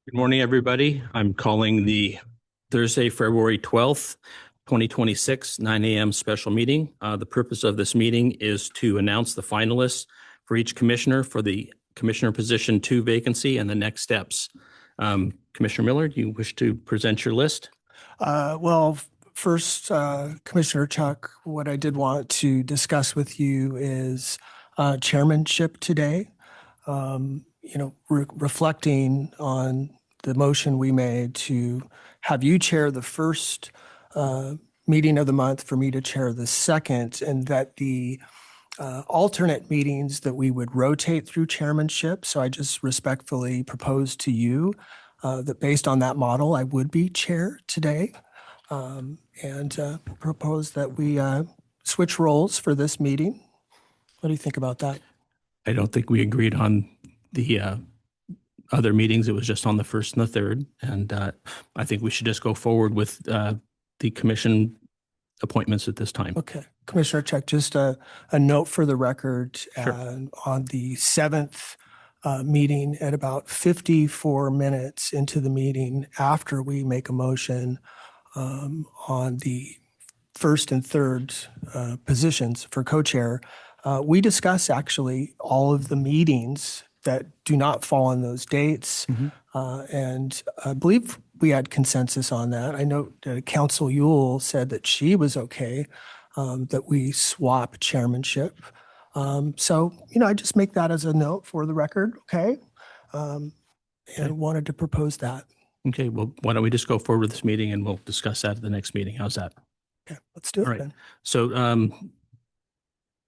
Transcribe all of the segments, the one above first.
Good morning, everybody. I'm calling the Thursday, February 12th, 2026, 9 a.m. special meeting. The purpose of this meeting is to announce the finalists for each commissioner for the Commissioner Position 2 vacancy and the next steps. Commissioner Miller, do you wish to present your list? First, Commissioner Chuck, what I did want to discuss with you is chairmanship today. Reflecting on the motion we made to have you chair the first meeting of the month, for me to chair the second, and that the alternate meetings that we would rotate through chairmanship. So I just respectfully propose to you that based on that model, I would be chair today, and propose that we switch roles for this meeting. What do you think about that? I don't think we agreed on the other meetings. It was just on the first and the third. And I think we should just go forward with the commission appointments at this time. Okay. Commissioner Chuck, just a note for the record. Sure. On the seventh meeting, at about 54 minutes into the meeting, after we make a motion on the first and third positions for co-chair, we discuss actually all of the meetings that do not fall on those dates. And I believe we had consensus on that. I know Council Yule said that she was okay that we swap chairmanship. So, I just make that as a note for the record, okay? And wanted to propose that. Okay, well, why don't we just go forward with this meeting and we'll discuss that at the next meeting. How's that? Okay, let's do it All right. then. So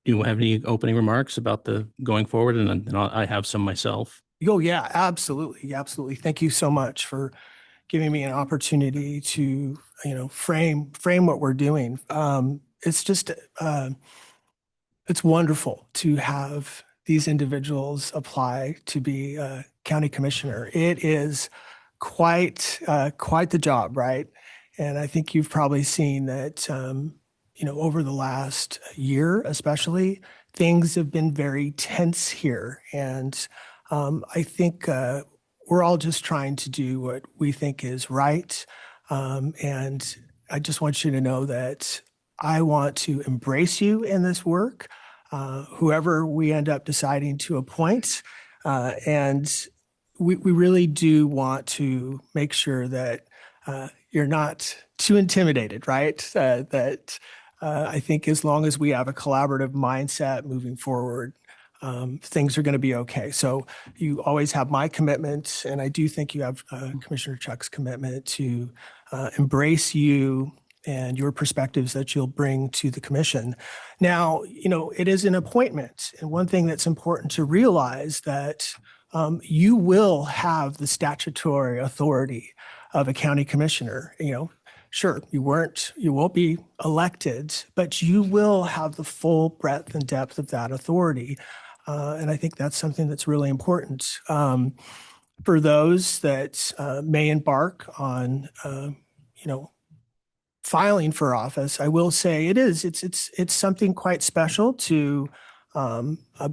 do you have any opening remarks about the going forward? And I have some myself. Oh, yeah, absolutely. Absolutely. Thank you so much for giving me an opportunity to, frame what we're doing. It's just, it's wonderful to have these individuals apply to be a county commissioner. It is quite the job, right? And I think you've probably seen that, over the last year, especially, things have been very tense here. And I think we're all just trying to do what we think is right. And I just want you to know that I want to embrace you in this work, whoever we end up deciding to appoint. And we really do want to make sure that you're not too intimidated, right? That I think as long as we have a collaborative mindset moving forward, things are going to be okay. So you always have my commitment, and I do think you have Commissioner Chuck's commitment to embrace you and your perspectives that you'll bring to the commission. Now, it is an appointment, and one thing that's important to realize that you will have the statutory authority of a county commissioner. Sure, you won't be elected, but you will have the full breadth and depth of that authority. And I think that's something that's really important. For those that may embark on, filing for office, I will say it's something quite special to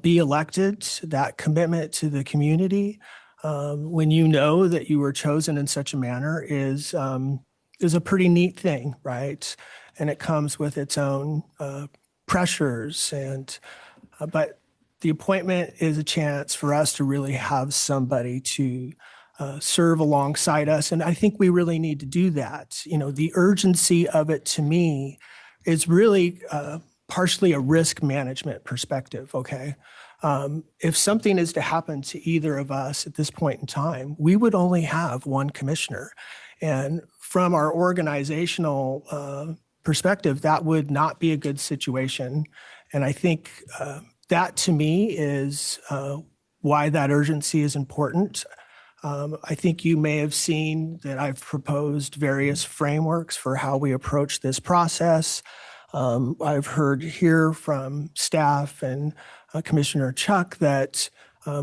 be elected. That commitment to the community, when you know that you were chosen in such a manner, is a pretty neat thing, right? And it comes with its own pressures, but the appointment is a chance for us to really have somebody to serve alongside us. And I think we really need to do that. The urgency of it, to me, is really partially a risk management perspective, okay? If something is to happen to either of us at this point in time, we would only have one commissioner. And from our organizational perspective, that would not be a good situation. And I think that, to me, is why that urgency is important. I think you may have seen that I've proposed various frameworks for how we approach this process. I've heard here from staff and Commissioner Chuck that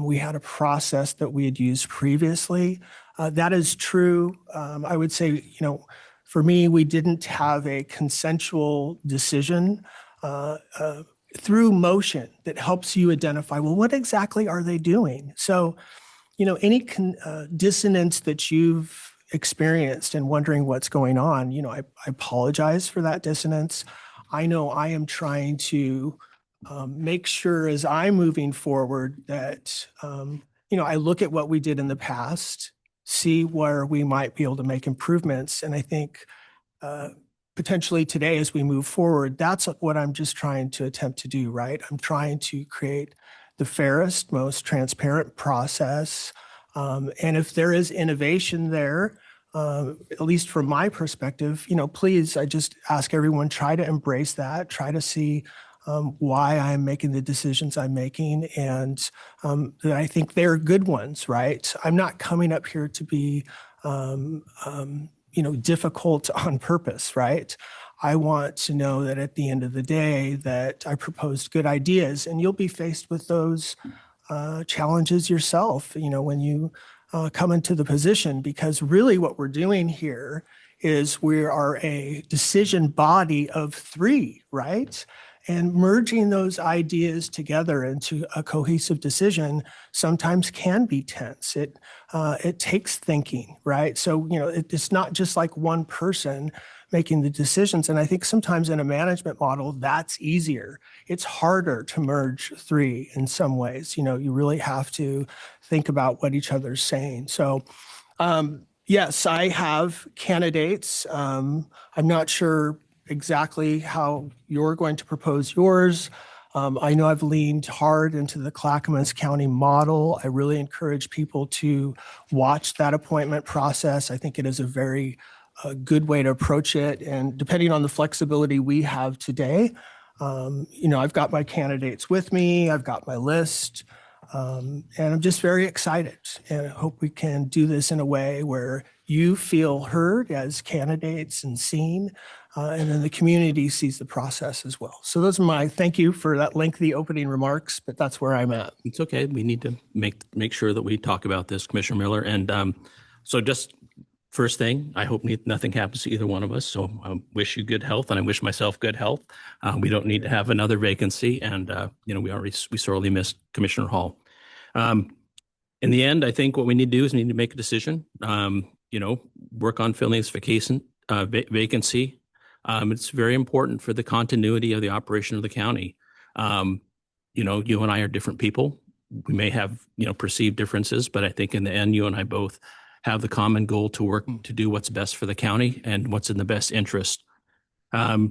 we had a process that we had used previously. That is true. I would say, for me, we didn't have a consensual decision through motion that helps you identify, well, what exactly are they doing? So any dissonance that you've experienced and wondering what's going on, I apologize for that dissonance. I know I am trying to make sure as I'm moving forward that, I look at what we did in the past, see where we might be able to make improvements. And I think potentially today, as we move forward, that's what I'm just trying to attempt to do, right? I'm trying to create the fairest, most transparent process. And if there is innovation there, at least from my perspective, please, I just ask everyone, try to embrace that, try to see why I'm making the decisions I'm making, and that I think they're good ones, right? I'm not coming up here to be, difficult on purpose, right? I want to know that at the end of the day that I proposed good ideas, and you'll be faced with those challenges yourself, when you come into the position, because really what we're doing here is we are a decision body of three, right? And merging those ideas together into a cohesive decision sometimes can be tense. It takes thinking, right? So, it's not just like one person making the decisions. And I think sometimes in a management model, that's easier. It's harder to merge three in some ways. You really have to think about what each other's saying. So, yes, I have candidates. I'm not sure exactly how you're going to propose yours. I know I've leaned hard into the Clackamas County model. I really encourage people to watch that appointment process. I think it is a very good way to approach it. And depending on the flexibility we have today, I've got my candidates with me, I've got my list, and I'm just very excited. And I hope we can do this in a way where you feel heard as candidates and seen, and then the community sees the process as well. So those are thank you for that lengthy opening remarks, but that's where I'm at. It's okay. We need to make sure that we talk about this, Commissioner Miller. And so just first thing, I hope nothing happens to either one of us. So I wish you good health, and I wish myself good health. We don't need to have another vacancy, and we sorely missed Commissioner Hall. In the end, I think what we need to do is we need to make a decision. Work on filling this vacancy. It's very important for the continuity of the operation of the county. You and I are different people. We may have perceived differences, but I think in the end, you and I both have the common goal to work to do what's best for the county and what's in the best interest. I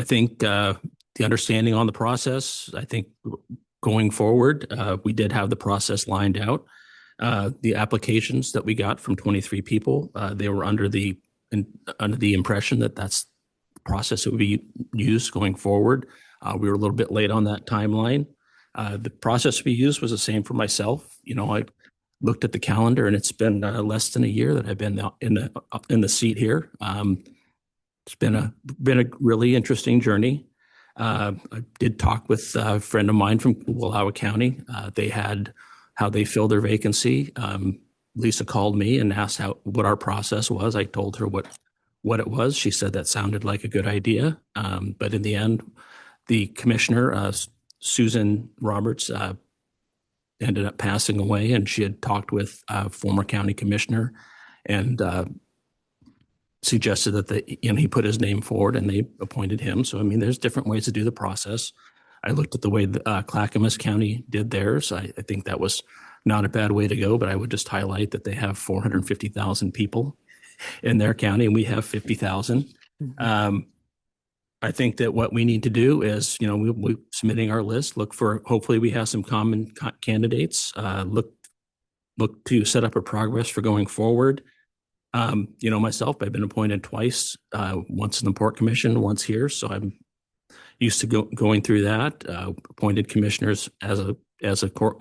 think the understanding on the process, I think going forward, we did have the process lined out. The applications that we got from 23 people, they were under the impression that that's the process that would be used going forward. We were a little bit late on that timeline. The process we used was the same for myself. I looked at the calendar, and it's been less than a year that I've been in the seat here. It's been a really interesting journey. I did talk with a friend of mine from Wallowa County. They had how they filled their vacancy. Lisa called me and asked what our process was. I told her what it was. She said that sounded like a good idea. But in the end, the commissioner, Susan Roberts, ended up passing away, and she had talked with a former county commissioner and suggested that he put his name forward, and they appointed him. So, there's different ways to do the process. I looked at the way Clackamas County did theirs. I think that was not a bad way to go, but I would just highlight that they have 450,000 people in their county, and we have 50,000. I think that what we need to do is, we're submitting our list, hopefully we have some common candidates, look to set up a progress for going forward. Myself, I've been appointed twice, once in the Port Commission, once here. So I'm used to going through that, appointed commissioners as a Port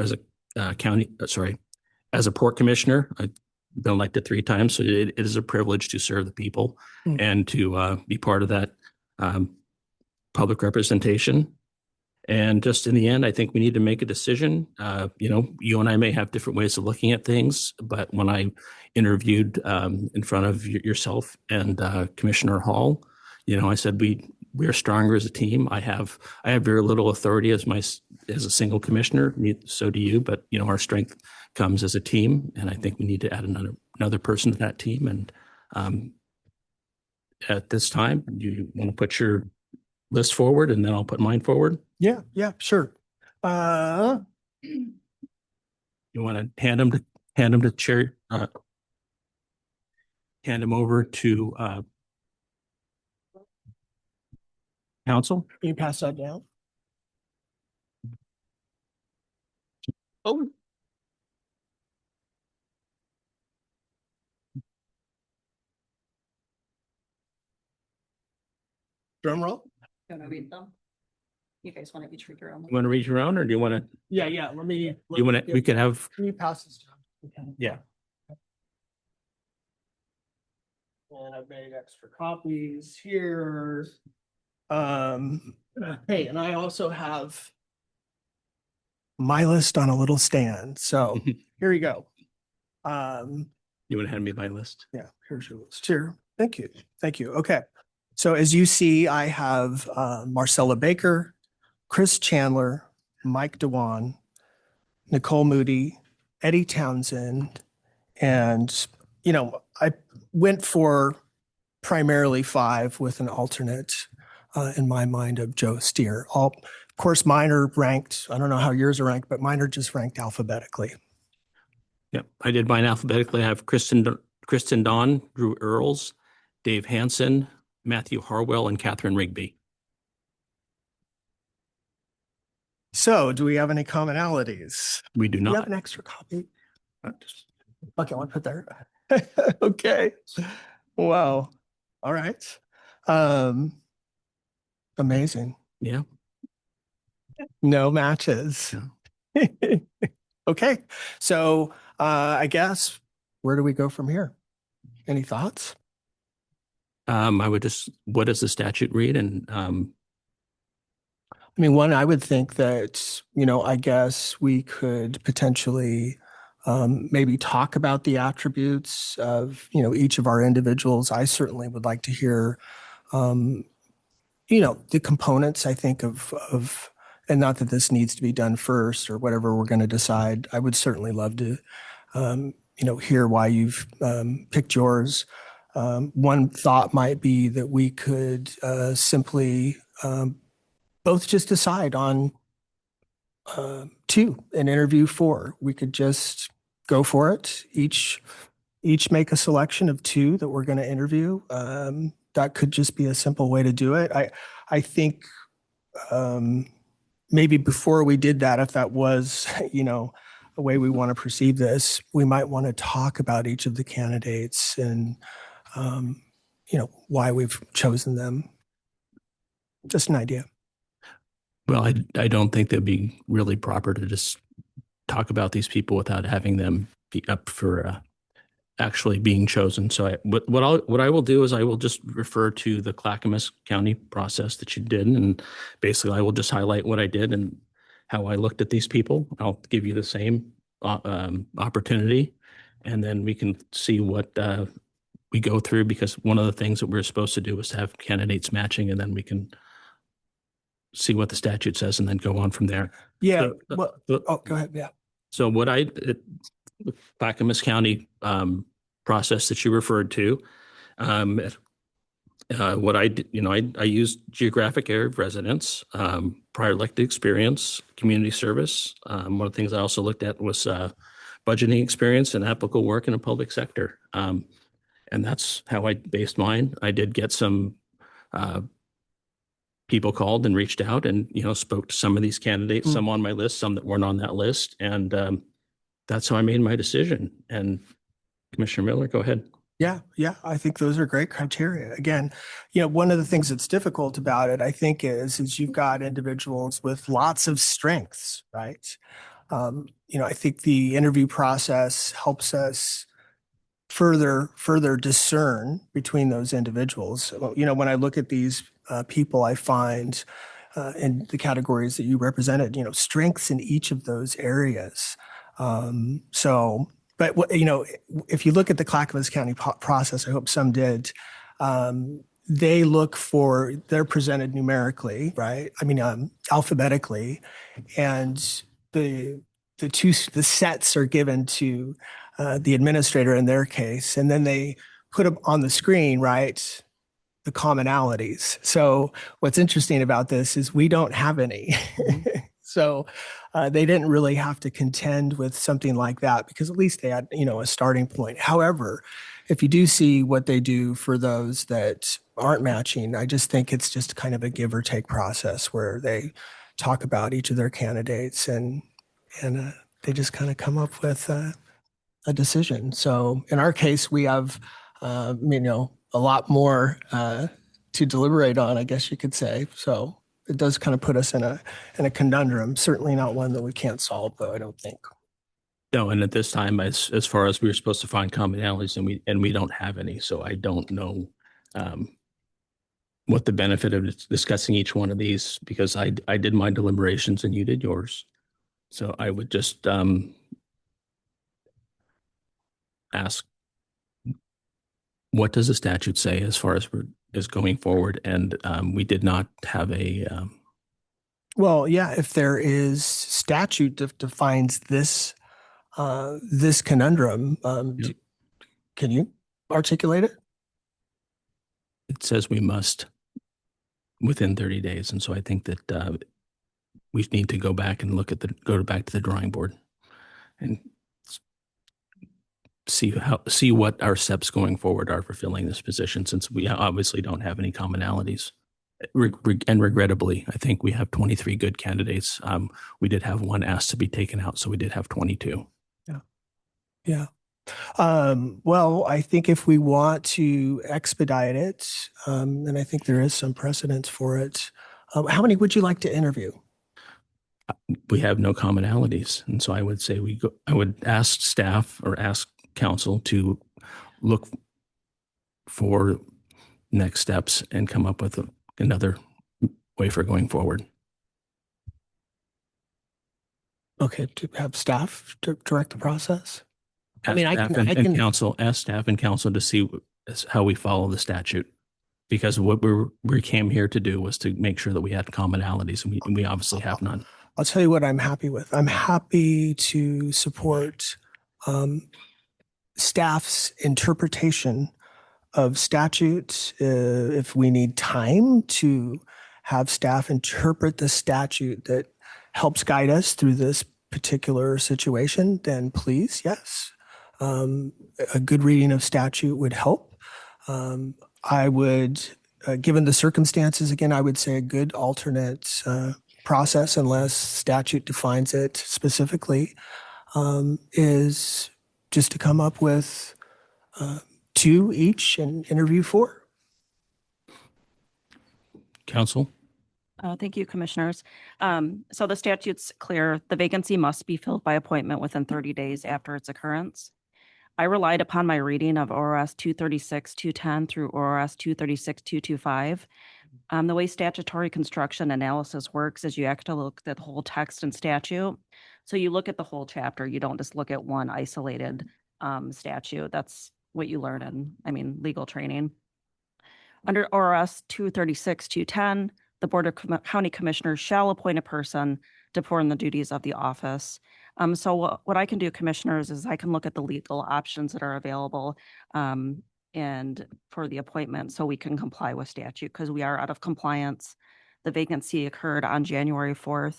Commissioner. I've been elected 3 times. So it is a privilege to serve the people and to be part of that public representation. And just in the end, I think we need to make a decision. You and I may have different ways of looking at things, but when I interviewed in front of yourself and Commissioner Hall, I said we are stronger as a team. I have very little authority as as a single commissioner, so do you, but our strength comes as a team, and I think we need to add another person to that team. And at this time, you want to put your list forward, and then I'll put mine forward. Yeah, sure. You want to hand them to chair, hand them over to council. Can you pass that down? Oh. Drum roll. You want to read them? You guys want to each read your own? You want to read your own, or do you want to? Yeah. You want to? We can have. Can you pass this down? Okay. Yeah. And I've made extra copies here. Hey, and I also have my list on a little stand. So here we go. You want to hand me my list? Yeah, here's your list here. Thank you. Okay. So as you see, I have Marcella Baker, Chris Chandler, Mike Dewan, Nicole Moody, Eddie Townsend, and I went for primarily 5 with an alternate in my mind of Joe Steer. Of course, mine are ranked. I don't know how yours are ranked, but mine are just ranked alphabetically. Yep, I did mine alphabetically. I have Kristen Dawn, Drew Earls, Dave Hansen, Matthew Harwell, and Catherine Rigby. So do we have any commonalities? We do Do you have not. an extra copy? Okay, I want to put there. Okay. Wow. All right. Amazing. Yeah. No matches. Okay. So I guess where do we go from here? Any thoughts? I would just, what does the statute read? And I mean, one, I would think that, I guess we could potentially maybe talk about the attributes of, each of our individuals. I certainly would like to hear, the components, I think, of, and not that this needs to be done first or whatever we're going to decide. I would certainly love to, hear why you've picked yours. One thought might be that we could simply both just decide on 2 and interview 4. We could just go for it. Each make a selection of 2 that we're going to interview. That could just be a simple way to do it. I think maybe before we did that, if that was, the way we want to perceive this, we might want to talk about each of the candidates and, why we've chosen them. Just an idea. well, I don't think that'd be really proper to just talk about these people without having them be up for actually being chosen. So what I will do is I will just refer to the Clackamas County process that you did, and basically I will just highlight what I did and how I looked at these people. I'll give you the same opportunity, and then we can see what we go through, because one of the things that we're supposed to do is to have candidates matching, and then we can see what the statute says and then go on from there. Yeah. So, Go ahead. Yeah. So what the Clackamas County process that you referred to, what I did, I used geographic area of residence, prior elected experience, community service. One of the things I also looked at was budgeting experience and applicable work in a public sector. And that's how I based mine. I did get some people called and reached out and, spoke to some of these candidates, some on my list, some that weren't on that list. And that's how I made my decision. And Commissioner Miller, go ahead. Yeah. I think those are great criteria. Again, one of the things that's difficult about it, I think, is you've got individuals with lots of strengths, right? I think the interview process helps us further discern between those individuals. When I look at these people, I find in the categories that you represented, strengths in each of those areas. But if you look at the Clackamas County process, I hope some did, they look for, they're presented numerically, right? I mean, alphabetically, and the the sets are given to the administrator in their case, and then they put them on the screen, right? The commonalities. So what's interesting about this is we don't have any. So they didn't really have to contend with something like that because at least they had, a starting point. However, if you do see what they do for those that aren't matching, I just think it's just kind of a give or take process where they talk about each of their candidates and they just kind of come up with a decision. So in our case, we have, a lot more to deliberate on, I guess you could say. So it does kind of put us in a conundrum. Certainly not one that we can't solve, though. I don't think. No, and at this time, as far as we were supposed to find commonalities, and we don't have any, so I don't know what the benefit of discussing each one of these, because I did my deliberations and you did yours. So I would just ask, what does the statute say as far as is going forward? And we did not have a Well, yeah, if there is statute that defines this this conundrum, Yep. can you articulate it? it says we must within 30 days. And so I think that we need to go back and go back to the drawing board and see what our steps going forward are for filling this position, since we obviously don't have any commonalities. And regrettably, I think we have 23 good candidates. We did have one asked to be taken out, so we did have 22. Yeah. Well, I think if we want to expedite it, and I think there is some precedence for it, how many would you like to interview? We have no commonalities, and so I would say I would ask staff or ask council to look for next steps and come up with another way for going forward. Okay, to have staff to direct the process? I Ask mean, I staff can- and council, ask staff and council to see how we follow the statute. Because what we came here to do was to make sure that we had commonalities, and we obviously have none. I'll tell you what I'm happy with. I'm happy to support staff's interpretation of statutes. If we need time to have staff interpret the statute that helps guide us through this particular situation, then please, yes. A good reading of statute would help. I would, given the circumstances, again, I would say a good alternate process, unless statute defines it specifically, is just to come up with 2 each and interview 4. Council? Thank you, commissioners. So the statute's clear. The vacancy must be filled by appointment within 30 days after its occurrence. I relied upon my reading of ORS 236-210 through ORS 236-225. The way statutory construction analysis works is you have to look at the whole text and statute. So you look at the whole chapter. You don't just look at one isolated statute. That's what you learn in, legal training. Under ORS 236-210, the Board of County Commissioners shall appoint a person to perform the duties of the office. So what I can do, commissioners, is I can look at the legal options that are available and for the appointment, so we can comply with statute, because we are out of compliance. The vacancy occurred on January 4th.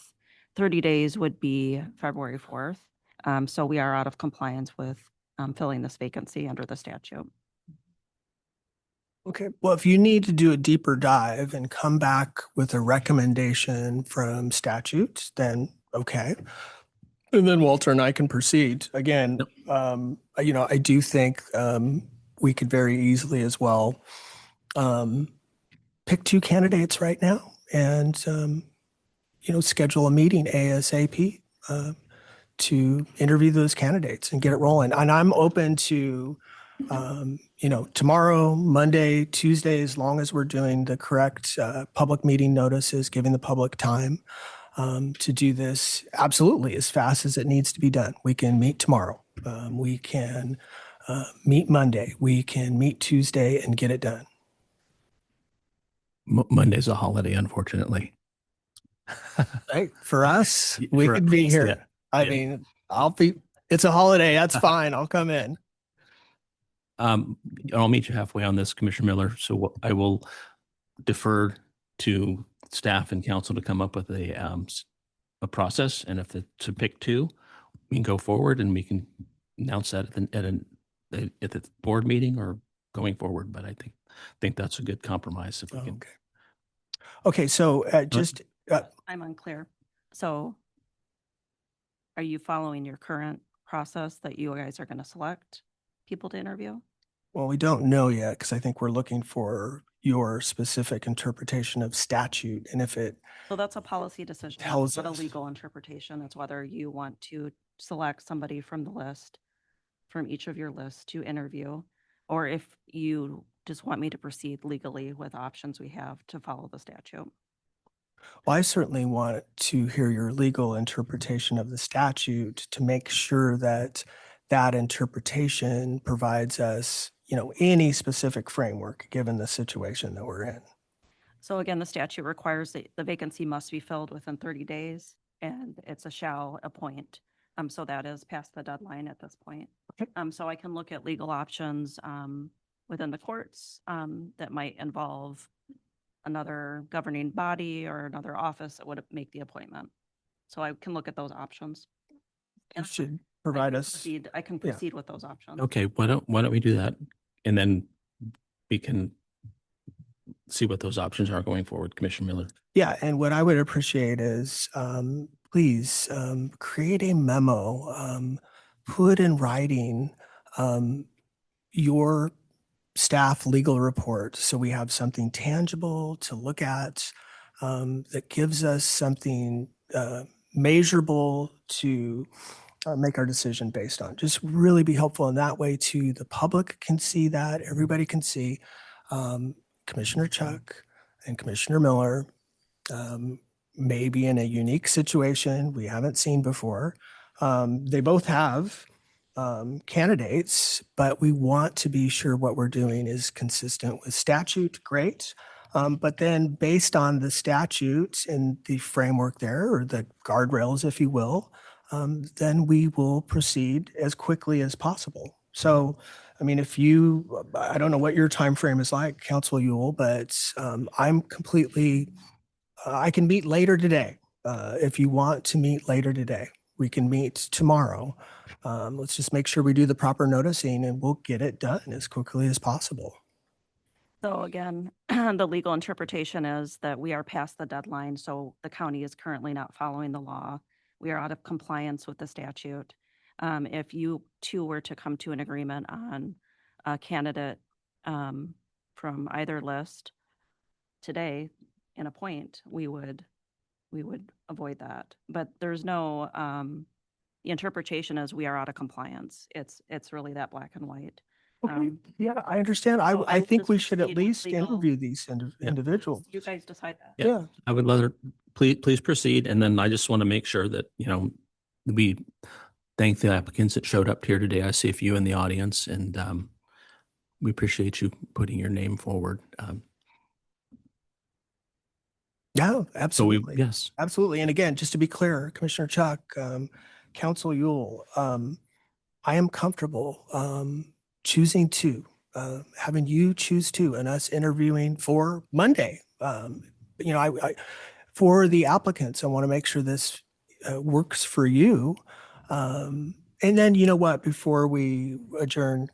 30 days would be February 4th. So we are out of compliance with filling this vacancy under the statute. Okay. Well, if you need to do a deeper dive and come back with a recommendation from statute, then okay. And then Walter and I can proceed. Again, I do think we could very easily as well pick 2 candidates right now and, schedule a meeting ASAP to interview those candidates and get it rolling. And I'm open to, tomorrow, Monday, Tuesday, as long as we're doing the correct public meeting notices, giving the public time to do this absolutely as fast as it needs to be done. We can meet tomorrow. We can meet Monday. We can meet Tuesday and get it done. Monday's a holiday, unfortunately. Hey, for us, Y- we for- could be yeah, here. I yeah. mean, it's a holiday. That's fine. I'll come in. I'll meet you halfway on this, Commissioner Miller. So I will defer to staff and council to come up with a process. And if it's to pick two, we can go forward and we can announce that at the board meeting or going forward. But I think that's a good compromise if we can. Okay. Okay. So just, I'm unclear. So are you following your current process that you guys are going to select people to interview? well, we don't know yet because I think we're looking for your specific interpretation of statute. And if it, So that's a policy decision. Tells It's not a us. legal interpretation. It's whether you want to select somebody from the list, from each of your lists to interview, or if you just want me to proceed legally with options we have to follow the statute. well, I certainly want to hear your legal interpretation of the statute to make sure that that interpretation provides us, any specific framework given the situation that we're in. So again, the statute requires that the vacancy must be filled within 30 days, and it's a shall appoint. So that is past the deadline at this point. Okay. So I can look at legal options within the courts that might involve another governing body or another office that would make the appointment. So I can look at those options. You And should I provide can us. proceed- I can yeah. proceed with those options. Okay, why don't we do that? And then we can see what those options are going forward, Commissioner Miller. Yeah, and what I would appreciate is, please, create a memo, put in writing, your staff legal report, so we have something tangible to look at, that gives us something, measurable to make our decision based on. Just really be helpful in that way too. The public can see that, everybody can see, Commissioner Chuck and Commissioner Miller, maybe in a unique situation we haven't seen before. They both have candidates, but we want to be sure what we're doing is consistent with statute. Great. But then based on the statute and the framework there, or the guardrails, if you will, then we will proceed as quickly as possible. So, I mean, I don't know what your time frame is like, Council Ewell, but I'm completely I can meet later today. If you want to meet later today, we can meet tomorrow. Let's just make sure we do the proper noticing and we'll get it done as quickly as possible. So again, the legal interpretation is that we are past the deadline, so the county is currently not following the law. We are out of compliance with the statute. If you two were to come to an agreement on a candidate from either list today and appoint, we would avoid that. But there's no, the interpretation is we are out of compliance. It's really that black and white. Okay. Yeah, I understand. so I I will think just we should at proceed with least legal- interview these Yeah. individuals. You guys decide that. Yeah. Yeah. I would rather, please proceed. And then I just want to make sure that, we thank the applicants that showed up here today. I see a few in the audience and we appreciate you putting your name forward. Yeah, So absolutely. yes. Absolutely. And again, just to be clear, Commissioner Chuck, Council Ewell, I am comfortable choosing two, having you choose two and us interviewing for Monday. For the applicants, I want to make sure this works for you. And then, you know what, before we adjourn,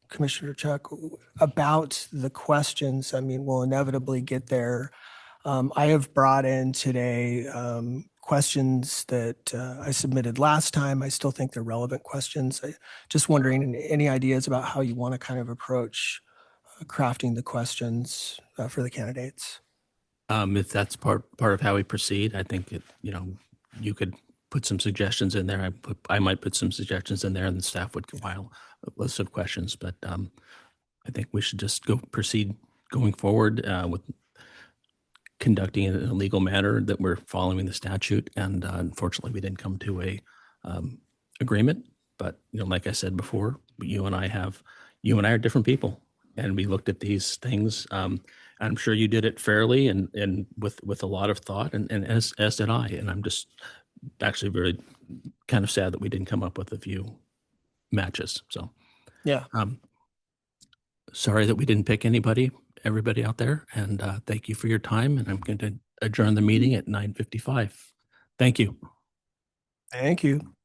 Commissioner Chuck, about the questions, I mean, we'll inevitably get there. I have brought in today questions that I submitted last time. I still think they're relevant questions. Just wondering, any ideas about how you want to kind of approach crafting the questions for the candidates? If that's part of how we proceed, I think you could put some suggestions in there. I might put some suggestions in there, and the staff would compile a list of questions. But I think we should just proceed going forward with conducting it in a legal manner, that we're following the statute. And unfortunately, we didn't come to a agreement. But like I said before, you and I are different people, and we looked at these things. I'm sure you did it fairly and with a lot of thought, and as did I. And I'm just actually very kind of sad that we didn't come up with a few matches. So Yeah. sorry that we didn't pick everybody out there. And thank you for your time. And I'm going to adjourn the meeting at 9:55. Thank you. Thank you.